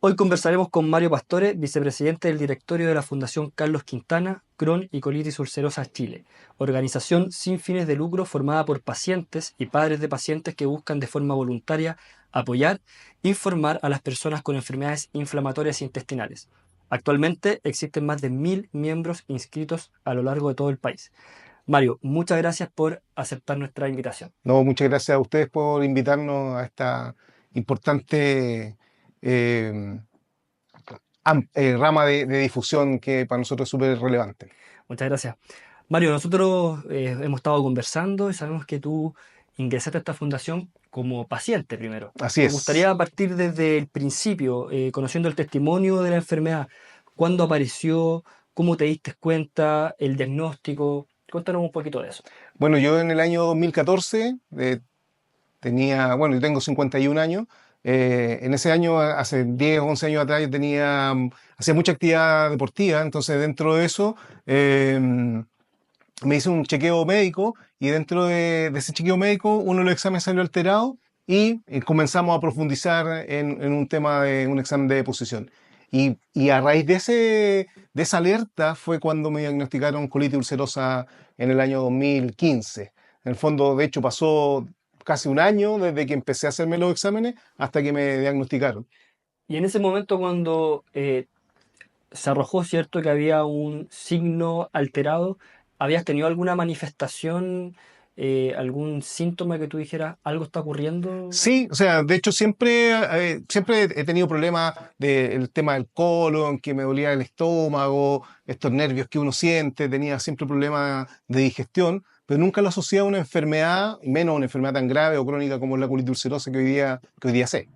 Hoy conversaremos con Mario Pastore, vicepresidente del directorio de la Fundación Carlos Quintana, Crohn y Colitis Ulcerosa Chile, organización sin fines de lucro formada por pacientes y padres de pacientes que buscan de forma voluntaria apoyar e informar a las personas con enfermedades inflamatorias intestinales. Actualmente existen más de 1000 miembros inscritos a lo largo de todo el país. Mario, muchas gracias por aceptar nuestra invitación. No, muchas gracias a ustedes por invitarnos a esta importante rama de difusión que para nosotros es súper relevante. Muchas gracias. Mario, nosotros hemos estado conversando y sabemos que tú ingresaste a esta fundación como paciente primero. Así Me es. gustaría partir desde el principio, conociendo el testimonio de la enfermedad. ¿Cuándo apareció? ¿Cómo te diste cuenta? ¿El diagnóstico? Cuéntanos un poquito de eso. Bueno, yo en el año 2014 yo tengo 51 años. En ese año, hace 10 o 11 años atrás, hacía mucha actividad deportiva, entonces dentro de eso me hice un chequeo médico y dentro de ese chequeo médico uno de los exámenes salió alterado y comenzamos a profundizar en un tema de un examen de deposición. Y a raíz de esa alerta fue cuando me diagnosticaron colitis ulcerosa en el año 2015. En el fondo, de hecho, pasó casi un año desde que empecé a hacerme los exámenes hasta que me diagnosticaron. Y en ese momento cuando se arrojó, ¿cierto?, que había un signo alterado, ¿habías tenido alguna manifestación, algún síntoma que tú dijeras, algo está ocurriendo? Sí, o sea, de hecho siempre he tenido problemas del tema del colon, que me dolía el estómago, estos nervios que uno siente, tenía siempre problemas de digestión, pero nunca lo asocié a una enfermedad, y menos una enfermedad tan grave o crónica como la colitis ulcerosa que hoy día sé.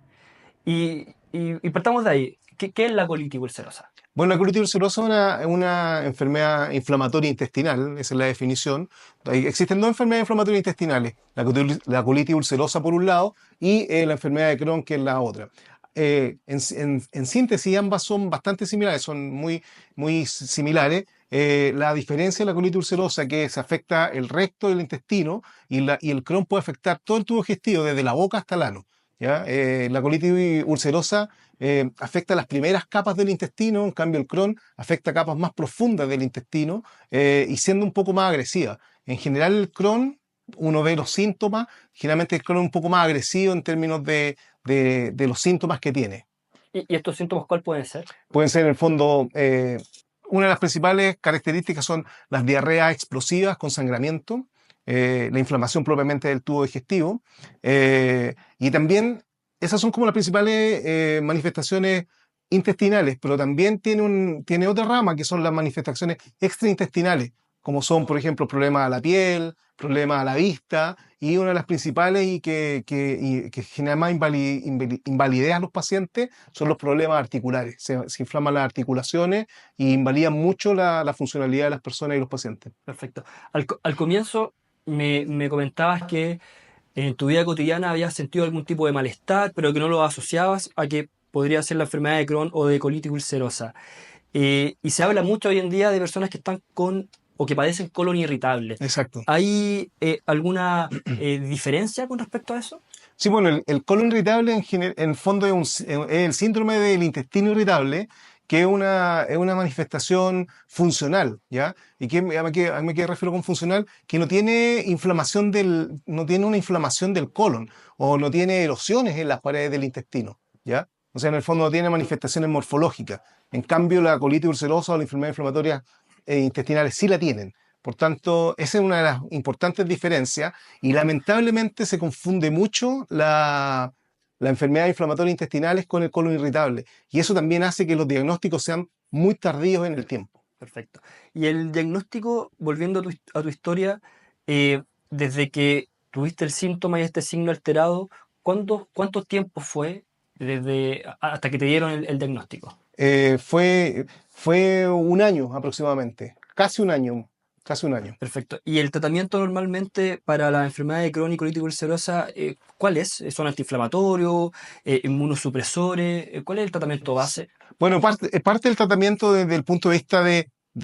Y partamos de ahí. ¿Qué es la colitis ulcerosa? Bueno, la colitis ulcerosa es una enfermedad inflamatoria intestinal, esa es la definición. Existen dos enfermedades inflamatorias intestinales, la colitis ulcerosa por un lado y la enfermedad de Crohn, que es la otra. En síntesis, ambas son bastante similares, son muy, muy similares. La diferencia de la colitis ulcerosa que se afecta el recto del intestino y el Crohn puede afectar todo el tubo digestivo, desde la boca hasta el ano. ¿Ya? La colitis ulcerosa afecta las primeras capas del intestino, en cambio el Crohn afecta capas más profundas del intestino y siendo un poco más agresiva. En general el Crohn, uno ve los síntomas, generalmente el Crohn es un poco más agresivo en términos de los síntomas que tiene. ¿Y estos síntomas cuáles pueden ser? Pueden ser en el fondo, una de las principales características son las diarreas explosivas con sangramiento, la inflamación propiamente del tubo digestivo, y también esas son como las principales manifestaciones intestinales, pero también tiene otra rama que son las manifestaciones extraintestinales, como son, por ejemplo, problemas a la piel, problemas a la vista, y una de las principales y que genera más invalidez a los pacientes son los problemas articulares. Se inflaman las articulaciones y invalidan mucho la funcionalidad de las personas y los pacientes. Perfecto. Al comienzo me comentabas que en tu vida cotidiana habías sentido algún tipo de malestar, pero que no lo asociabas a que podría ser la enfermedad de Crohn o de colitis ulcerosa. Y se habla mucho hoy en día de personas que están con o que padecen colon irritable. Exacto. ¿Hay alguna diferencia con respecto a eso? Sí, bueno, el colon irritable en el fondo es el síndrome del intestino irritable, que es una manifestación funcional, ¿ya? ¿Y a qué refiero con funcional? Que no tiene no tiene una inflamación del colon o no tiene erosiones en las paredes del intestino, ¿ya? O sea, en el fondo no tiene manifestaciones morfológicas. En cambio, la colitis ulcerosa o la enfermedad inflamatoria intestinales sí la tienen. Por tanto, esa es una de las importantes diferencias y lamentablemente se confunde mucho la enfermedad inflamatoria intestinales con el colon irritable. Y eso también hace que los diagnósticos sean muy tardíos en el tiempo. Perfecto. Y el diagnóstico, volviendo a tu historia, desde que tuviste el síntoma y este signo alterado, ¿cuánto tiempo fue hasta que te dieron el diagnóstico? Fue un año aproximadamente, casi un año, casi un año. Perfecto. ¿Y el tratamiento normalmente para la enfermedad de Crohn y colitis ulcerosa, cuál es? ¿Son antiinflamatorios, inmunosupresores? ¿Cuál es el tratamiento base? Bueno, parte del tratamiento desde el punto de vista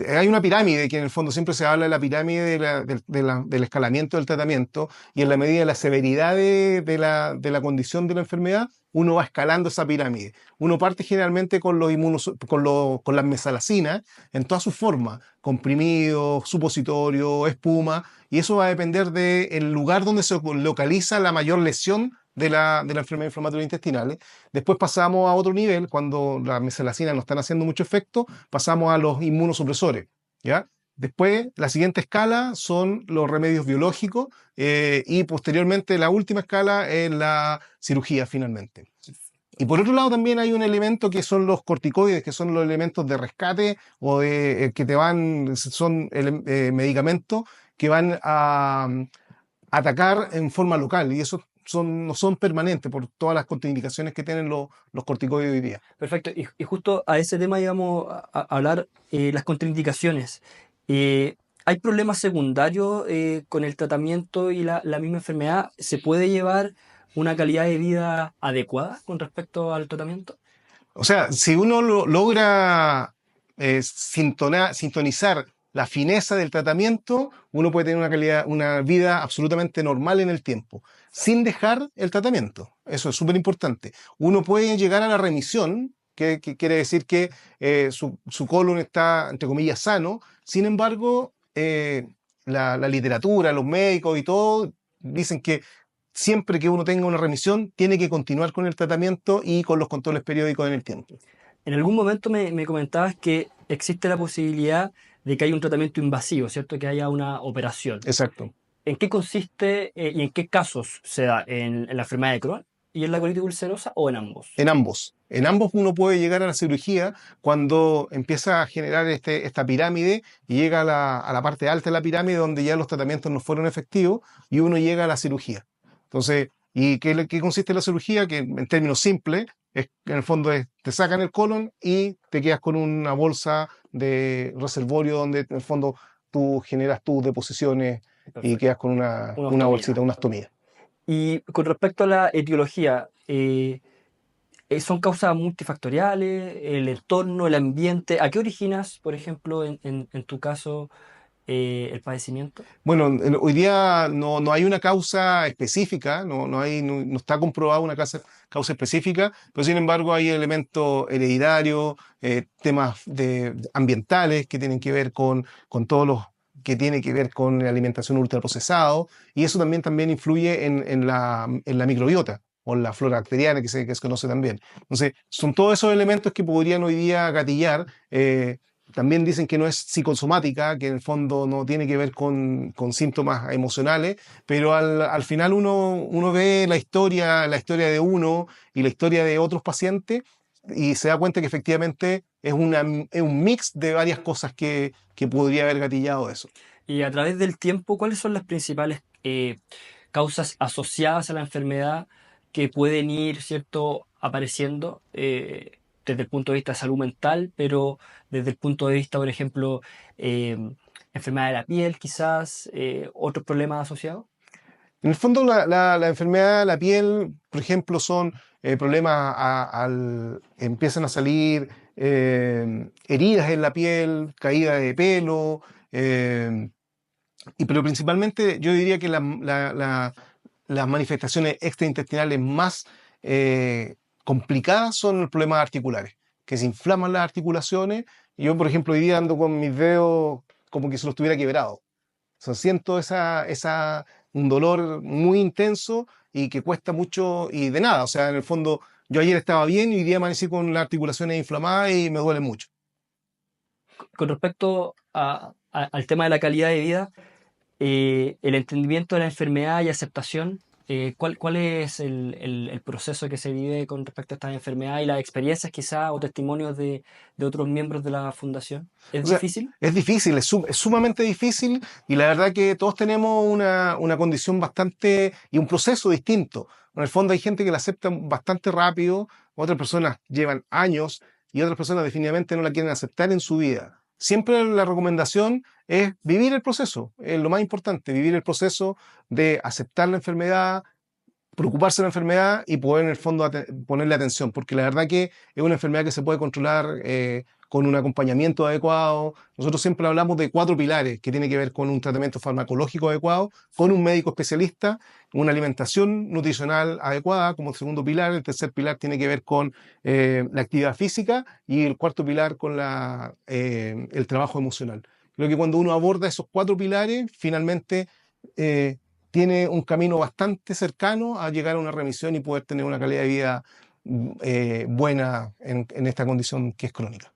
hay una pirámide que en el fondo siempre se habla de la pirámide del escalamiento del tratamiento y en la medida de la severidad de la condición de la enfermedad, uno va escalando esa pirámide. Uno parte generalmente con las mesalazina en todas sus formas, comprimidos, supositorio, espuma, y eso va a depender del lugar donde se localiza la mayor lesión de la enfermedad inflamatoria intestinal. Después pasamos a otro nivel, cuando las mesalacina no están haciendo mucho efecto, pasamos a los inmunosupresores, ¿ya? Después, la siguiente escala son los remedios biológicos y posteriormente la última escala es la cirugía finalmente. Y por otro lado también hay un elemento que son los corticoides, que son los elementos de rescate o que son medicamentos que van a atacar en forma local y esos no son permanentes por todas las contraindicaciones que tienen los corticoides hoy día. Perfecto. Y justo a ese tema íbamos a hablar, las contraindicaciones. Eh, ¿Hay problemas secundarios con el tratamiento y la misma enfermedad? ¿Se puede llevar una calidad de vida adecuada con respecto al tratamiento? O sea, si uno logra sintonizar la fineza del tratamiento, uno puede tener una vida absolutamente normal en el tiempo, sin dejar el tratamiento. Eso es súper importante. Uno puede llegar a la remisión, que quiere decir que su colon está, entre comillas, sano. Sin embargo, la literatura, los médicos y todo dicen que siempre que uno tenga una remisión, tiene que continuar con el tratamiento y con los controles periódicos en el tiempo. En algún momento me comentabas que existe la posibilidad de que haya un tratamiento invasivo, ¿cierto? Que haya una operación. Exacto. ¿En qué consiste y en qué casos se da? ¿En la enfermedad de Crohn y en la colitis ulcerosa o en ambos? En ambos. En ambos uno puede llegar a la cirugía cuando empieza a generar esta pirámide y llega a la parte alta de la pirámide donde ya los tratamientos no fueron efectivos y uno llega a la cirugía. Entonces, ¿y qué consiste la cirugía? Que en términos simples, en el fondo te sacan el colon y te quedas con una bolsa de reservorio donde en el fondo tú generas tus deposiciones y Perfecto. quedas con una, Una una ostomía. bolsita, una ostomía. Y con respecto a la etiología, ¿son causas multifactoriales? ¿El entorno, el ambiente? ¿A qué originas, por ejemplo, en tu caso, el padecimiento? Bueno, hoy día no hay una causa específica, no está comprobada una causa específica, pero sin embargo hay elementos hereditarios, temas ambientales que tienen que ver con todos los que tiene que ver con la alimentación ultraprocesada, y eso también influye en la microbiota o en la flora bacteriana que se conoce también. Entonces, son todos esos elementos que podrían hoy día gatillar. También dicen que no es psicosomática, que en el fondo no tiene que ver con síntomas emocionales, pero al final uno ve la historia de uno y la historia de otros pacientes y se da cuenta que efectivamente es un mix de varias cosas que podría haber gatillado eso. Y a través del tiempo, ¿cuáles son las principales causas asociadas a la enfermedad que pueden ir, ¿cierto?, apareciendo desde el punto de vista de salud mental, pero desde el punto de vista, por ejemplo, eh, enfermedad de la piel, quizás, otros problemas asociados? En el fondo, la enfermedad de la piel, por ejemplo, son problemas empiezan a salir heridas en la piel, caída de pelo, eh, pero principalmente yo diría que las manifestaciones extraintestinales más complicadas son los problemas articulares, que se inflaman las articulaciones. Yo, por ejemplo, hoy día ando con mis dedos como que se los tuviera quebrado. O sea, siento un dolor muy intenso y que cuesta mucho y de nada. O sea, en el fondo, yo ayer estaba bien y hoy día amanecí con las articulaciones inflamadas y me duele mucho. Con respecto al tema de la calidad de vida, el entendimiento de la enfermedad y aceptación. ¿Cuál es el proceso que se vive con respecto a esta enfermedad y las experiencias quizá o testimonios de otros miembros de la fundación? ¿Es O sea, difícil? es difícil, es sumamente difícil y la verdad que todos tenemos una condición bastante y un proceso distinto. En el fondo hay gente que la acepta bastante rápido, otras personas llevan años y otras personas definitivamente no la quieren aceptar en su vida. Siempre la recomendación es vivir el proceso, es lo más importante, vivir el proceso de aceptar la enfermedad, preocuparse de la enfermedad y poder en el fondo ponerle atención, porque la verdad que es una enfermedad que se puede controlar con un acompañamiento adecuado. Nosotros siempre hablamos de 4 pilares que tiene que ver con un tratamiento farmacológico adecuado, con un médico especialista, una alimentación nutricional adecuada como segundo pilar. El tercer pilar tiene que ver con la actividad física y el cuarto pilar con el trabajo emocional. Creo que cuando uno aborda esos 4 pilares, finalmente eh, tiene un camino bastante cercano a llegar a una remisión y poder tener una calidad de vida buena en esta condición que es crónica.